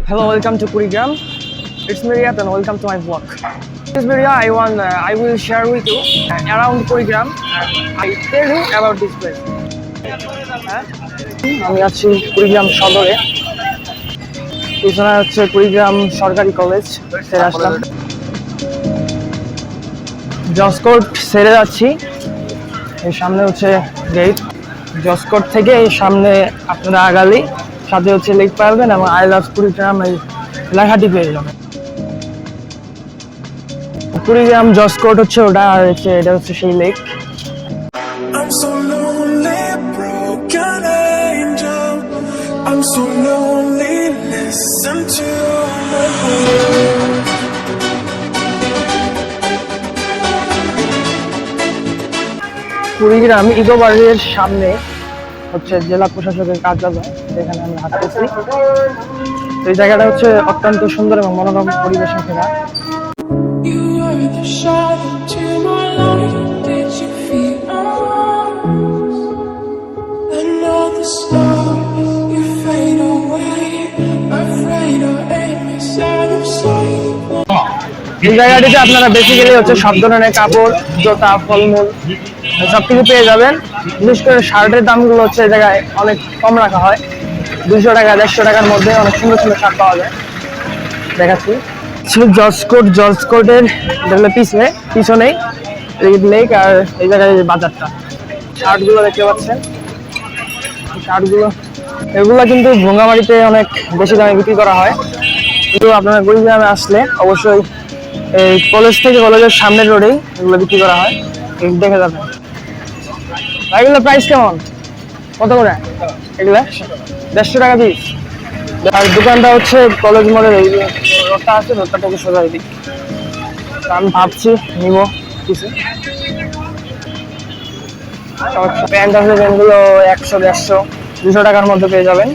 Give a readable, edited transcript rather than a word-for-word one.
Hello, welcome to Kurigram. It's Miriam and welcome to my vlog. In this video, I will share with you around Kurigram. I tell you about this place. আমি আছি কুড়িগ্রাম সদরে। পিছনে হচ্ছে কুড়িগ্রাম সরকারি college ছেড়ে আসলাম। জসকোর্ট ছেড়ে যাচ্ছি। এর সামনে হচ্ছে গেট। জসকোর্ট থেকে এই সামনে আপনারা আগালি সাথে হচ্ছে লেক পাবেন এবং আই লাভ কুড়িগ্রাম এই লেখাটি পেয়ে যাবেন। কুড়িগ্রাম জসকোর্ট হচ্ছে ওটা, আর হচ্ছে এটা হচ্ছে সেই lake. I'm so lonely, broken angel. I'm so lonely, listen to my voice. Kurigram ইকোবারের সামনে হচ্ছে জেলা প্রশাসকের কার্যালয়, যেখানে আমি হাঁটতেছি। এই জায়গাটা হচ্ছে অত্যন্ত সুন্দর এবং মনোরম পরিবেশে ঘেরা। You are the shadow to my light. Did you feel us? Another star, you fade away. Afraid our aim is out of sight. এই জায়গাটিতে আপনারা বেসিক্যালি হচ্ছে সব ধরনের কাপড়, জুতা, ফলমূল সবকিছু পেয়ে যাবেন। বিশেষ করে শার্টের দামগুলো হচ্ছে এই জায়গায় অনেক কম রাখা হয়। 200 টাকা 150 টাকার মধ্যে অনেক সুন্দর সুন্দর শার্ট পাওয়া যায়। দেখাচ্ছি জর্জকোর্টের পিছনেই লেক, আর এই জায়গায় বাজারটা। শার্টগুলো দেখতে পাচ্ছেন, এগুলো কিন্তু ভোঙ্গামারিতে অনেক বেশি দামে বিক্রি করা হয়। কিন্তু আপনারা কুড়িগ্রামে আসলে অবশ্যই এই কলেজ থেকে কলেজের সামনের রোডেই এগুলো বিক্রি করা হয়, দেখে যাবেন। এগুলো প্রাইস কেমন, কত করে এগুলো? 150 টাকা পিস। আর দোকানটা হচ্ছে কলেজ মোড়ের এই রোডটা আছে, রোডটা থেকে সোজা দিক। আমি ভাবছি নিব কিছু প্যান্ট আছে, প্যান্টগুলো 100, 150, 200 টাকার মধ্যে পেয়ে যাবেন।